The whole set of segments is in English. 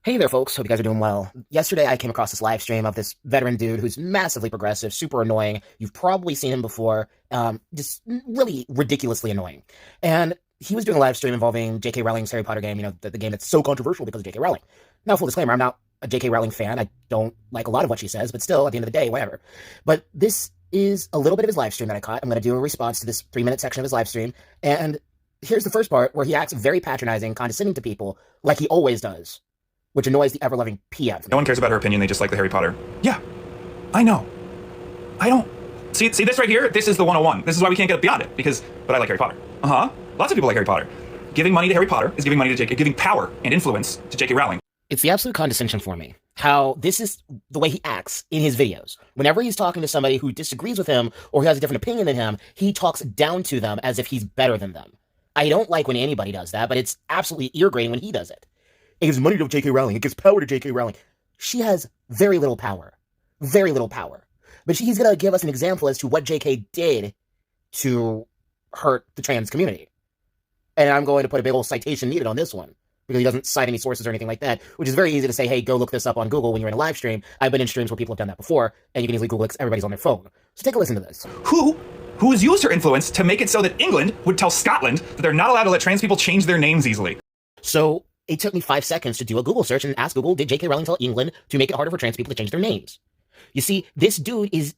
Hey there, folks. Hope you guys are doing well. Yesterday, I came across this live stream of this veteran dude who's massively progressive, super annoying. You've probably seen him before. Just really ridiculously annoying. And he was doing a live stream involving J.K. Rowling's Harry Potter game, the game that's so controversial because of J.K. Rowling. Now, full disclaimer, I'm not a J.K. Rowling fan. I don't like a lot of what she says, but still, at the end of the day, whatever. But this is a little bit of his live stream that I caught. I'm going to do a response to this 3-minute section of his live stream. And here's the first part where he acts very patronizing, condescending to people, like he always does, which annoys the ever-loving pee out of me. No one cares about her opinion, they just like the Harry Potter. Yeah, I know. I don't... See this right here? This is the 101. This is why we can't get beyond it, but I like Harry Potter. Uh-huh. Lots of people like Harry Potter. Giving money to Harry Potter is giving money to J.K., giving power and influence to J.K. Rowling. It's the absolute condescension for me. How this is the way he acts in his videos. Whenever he's talking to somebody who disagrees with him or who has a different opinion than him, he talks down to them as if he's better than them. I don't like when anybody does that, but it's absolutely ear-grating when he does it. It gives money to J.K. Rowling. It gives power to J.K. Rowling. She has very little power. Very little power. But he's going to give us an example as to what J.K. did to hurt the trans community. And I'm going to put a big old citation needed on this one, because he doesn't cite any sources or anything like that, which is very easy to say, hey, go look this up on Google when you're in a live stream. I've been in streams where people have done that before, and you can easily Google it because everybody's on their phone. So take a listen to this. Who's used her influence to make it so that England would tell Scotland that they're not allowed to let trans people change their names easily. So it took me 5 seconds to do a Google search and ask Google, did J.K. Rowling tell England to make it harder for trans people to change their names? You see, this dude is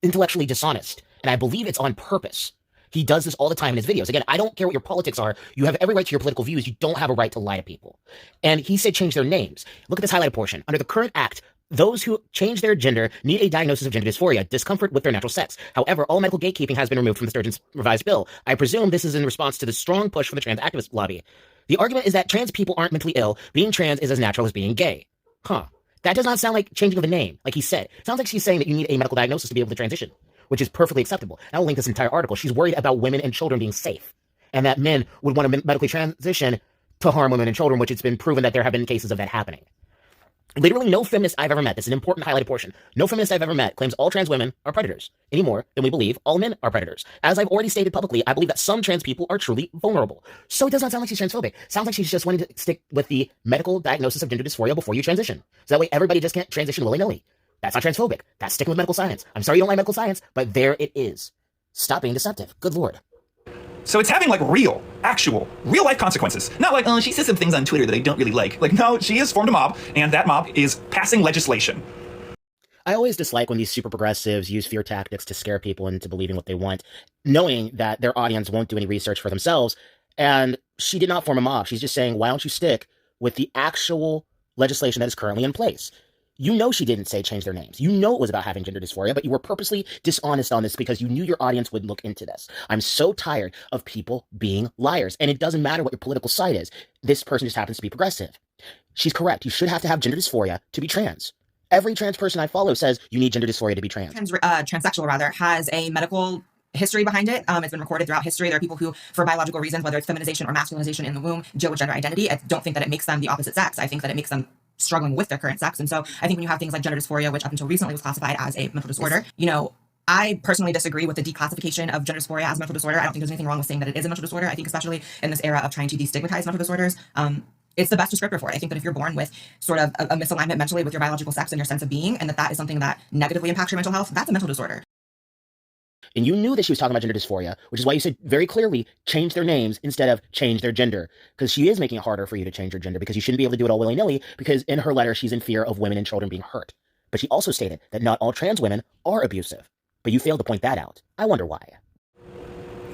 intellectually dishonest, and I believe it's on purpose. He does this all the time in his videos. Again, I don't care what your politics are. You have every right to your political views. You don't have a right to lie to people. And he said change their names. Look at this highlighted portion. Under the current act, those who change their gender need a diagnosis of gender dysphoria, discomfort with their natural sex. However, all medical gatekeeping has been removed from the Sturgeon's revised bill. I presume this is in response to the strong push from the trans activist lobby. The argument is that trans people aren't mentally ill. Being trans is as natural as being gay. Huh. That does not sound like changing of a name, like he said. It sounds like she's saying that you need a medical diagnosis to be able to transition, which is perfectly acceptable. And I'll link this entire article. She's worried about women and children being safe, and that men would want to medically transition to harm women and children, which it's been proven that there have been cases of that happening. Literally no feminist I've ever met, this is an important highlighted portion, no feminist I've ever met claims all trans women are predators, any more than we believe all men are predators. As I've already stated publicly, I believe that some trans people are truly vulnerable. So it does not sound like she's transphobic. Sounds like she's just wanting to stick with the medical diagnosis of gender dysphoria before you transition. So that way everybody just can't transition willy-nilly. That's not transphobic. That's sticking with medical science. I'm sorry you don't like medical science, but there it is. Stop being deceptive. Good Lord. So it's having, like, real life consequences. Not like, oh, she says some things on Twitter that I don't really like. Like, no, she has formed a mob, and that mob is passing legislation. I always dislike when these super progressives use fear tactics to scare people into believing what they want, knowing that their audience won't do any research for themselves. And she did not form a mob. She's just saying, why don't you stick with the actual legislation that is currently in place? You know she didn't say change their names. You know it was about having gender dysphoria, but you were purposely dishonest on this because you knew your audience would look into this. I'm so tired of people being liars, and it doesn't matter what your political side is. This person just happens to be progressive. She's correct. You should have to have gender dysphoria to be trans. Every trans person I follow says you need gender dysphoria to be trans. Transsexual, rather, has a medical history behind it. It's been recorded throughout history. There are people who, for biological reasons, whether it's feminization or masculinization in the womb, deal with gender identity. I don't think that it makes them the opposite sex. I think that it makes them struggling with their current sex. And so I think when you have things like gender dysphoria, which up until recently was classified as a mental disorder, you know, I personally disagree with the declassification of gender dysphoria as a mental disorder. I don't think there's anything wrong with saying that it is a mental disorder. I think especially in this era of trying to destigmatize mental disorders, it's the best descriptor for it. I think that if you're born with sort of a misalignment mentally with your biological sex and your sense of being, and that is something that negatively impacts your mental health, that's a mental disorder. And you knew that she was talking about gender dysphoria, which is why you said very clearly, change their names instead of change their gender. Because she is making it harder for you to change your gender because you shouldn't be able to do it all willy-nilly because in her letter, she's in fear of women and children being hurt. But she also stated that not all trans women are abusive. But you failed to point that out. I wonder why.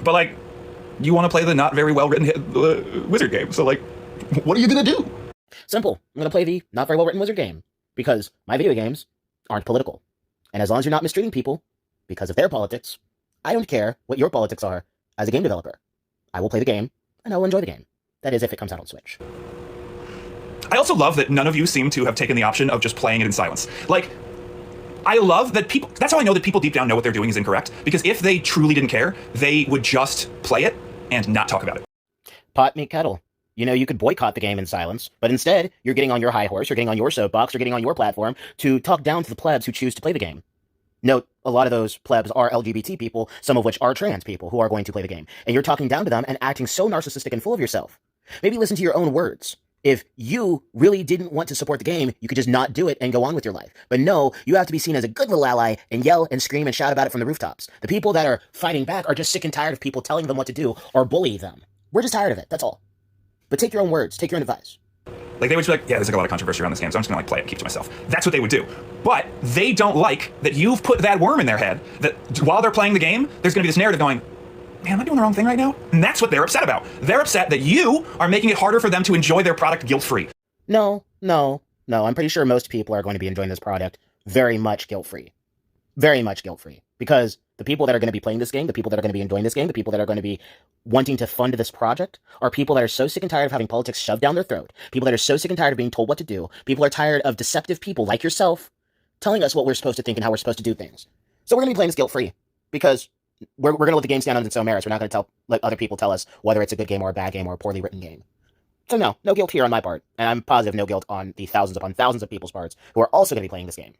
But, like, you want to play the not very well-written wizard game, so, like, what are you gonna do? Simple. I'm going to play the not very well-written wizard game because my video games aren't political. And as long as you're not mistreating people because of their politics, I don't care what your politics are as a game developer. I will play the game, and I will enjoy the game. That is, if it comes out on Switch. I also love that none of you seem to have taken the option of just playing it in silence. Like, I love that people... That's how I know that people deep down know what they're doing is incorrect. Because if they truly didn't care, they would just play it and not talk about it. Pot, meet, kettle. You know, you could boycott the game in silence, but instead, you're getting on your high horse, you're getting on your soapbox, you're getting on your platform to talk down to the plebs who choose to play the game. Note, a lot of those plebs are LGBT people, some of which are trans people who are going to play the game. And you're talking down to them and acting so narcissistic and full of yourself. Maybe listen to your own words. If you really didn't want to support the game, you could just not do it and go on with your life. But no, you have to be seen as a good little ally and yell and scream and shout about it from the rooftops. The people that are fighting back are just sick and tired of people telling them what to do or bully them. We're just tired of it, that's all. But take your own words, take your own advice. Like, they would be like, yeah, there's like a lot of controversy around this game, so I'm just gonna like play it and keep it to myself. That's what they would do. But they don't like that you've put that worm in their head, that while they're playing the game, there's gonna be this narrative going, man, am I doing the wrong thing right now? And that's what they're upset about. They're upset that you are making it harder for them to enjoy their product guilt-free. No. I'm pretty sure most people are going to be enjoying this product very much guilt-free. Very much guilt-free. Because the people that are going to be playing this game, the people that are going to be enjoying this game, the people that are going to be wanting to fund this project are people that are so sick and tired of having politics shoved down their throat. People that are so sick and tired of being told what to do. People are tired of deceptive people like yourself telling us what we're supposed to think and how we're supposed to do things. So we're going to be playing this guilt-free. Because we're going to let the game stand on its own merits. We're not going to let other people tell us whether it's a good game or a bad game or a poorly written game. So no guilt here on my part. And I'm positive no guilt on the thousands upon thousands of people's parts who are also going to be playing this game.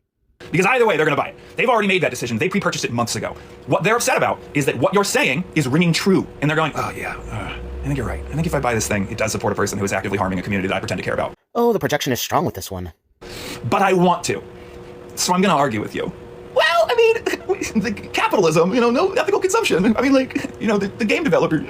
Because either way, they're going to buy it. They've already made that decision. They pre-purchased it months ago. What they're upset about is that what you're saying is ringing true. And they're going, oh yeah, I think you're right. I think if I buy this thing, it does support a person who is actively harming a community that I pretend to care about. Oh, the projection is strong with this one. But I want to. So I'm going to argue with you. Well, I mean, the capitalism, no ethical consumption. I mean, like, the game developer.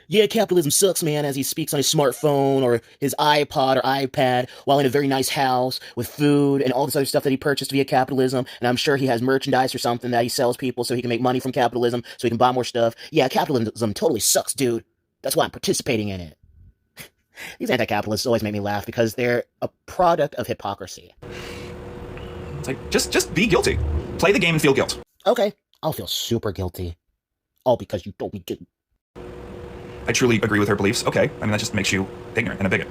Yeah, capitalism sucks, man, as he speaks on his smartphone or his iPod or iPad while in a very nice house with food and all this other stuff that he purchased via capitalism. And I'm sure he has merchandise or something that he sells people so he can make money from capitalism so he can buy more stuff. Yeah, capitalism totally sucks, dude. That's why I'm participating in it. These anti-capitalists always make me laugh because they're a product of hypocrisy. It's like, just be guilty. Play the game and feel guilt. Okay, I'll feel super guilty. All because you told me to. I truly agree with her beliefs. Okay, I mean, that just makes you ignorant and a bigot.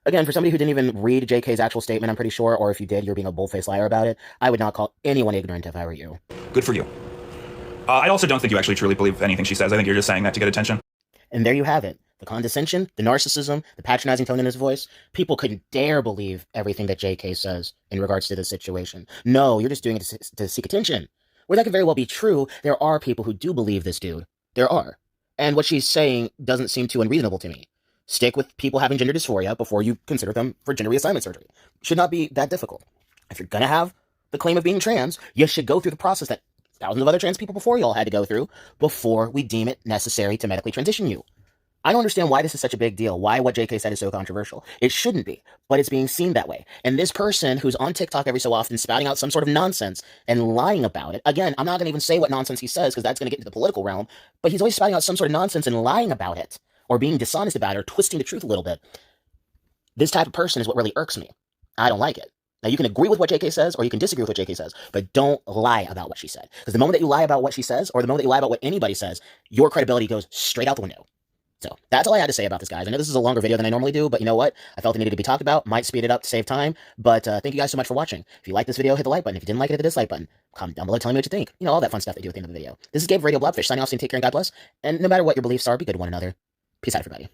Again, for somebody who didn't even read JK's actual statement, I'm pretty sure, or if you did, you're being a bull-faced liar about it, I would not call anyone ignorant if I were you. Good for you. I also don't think you actually truly believe anything she says. I think you're just saying that to get attention. And there you have it. The condescension, the narcissism, the patronizing tone in his voice. People couldn't dare believe everything that JK says in regards to this situation. No, you're just doing it to seek attention. Where that could very well be true, there are people who do believe this dude. There are. And what she's saying doesn't seem too unreasonable to me. Stick with people having gender dysphoria before you consider them for gender reassignment surgery. Should not be that difficult. If you're gonna have the claim of being trans, you should go through the process that thousands of other trans people before y'all had to go through before we deem it necessary to medically transition you. I don't understand why this is such a big deal, why what JK said is so controversial. It shouldn't be, but it's being seen that way. And this person who's on TikTok every so often spouting out some sort of nonsense and lying about it, again, I'm not going to even say what nonsense he says because that's going to get into the political realm, but he's always spouting out some sort of nonsense and lying about it, or being dishonest about it, or twisting the truth a little bit. This type of person is what really irks me. I don't like it. Now, you can agree with what JK says, or you can disagree with what JK says, but don't lie about what she said. Because the moment that you lie about what she says, or the moment that you lie about what anybody says, your credibility goes straight out the window. So that's all I had to say about this, guys. I know this is a longer video than I normally do, but you know what? I felt it needed to be talked about. Might speed it up to save time, but thank you guys so much for watching. If you like this video, hit the like button. If you didn't like it, hit the dislike button. Comment down below telling me what you think. You know, all that fun stuff they do at the end of the video. This is Gabe Radio Blobfish signing off, saying take care and God bless. And no matter what your beliefs are, be good to one another. Peace out, everybody.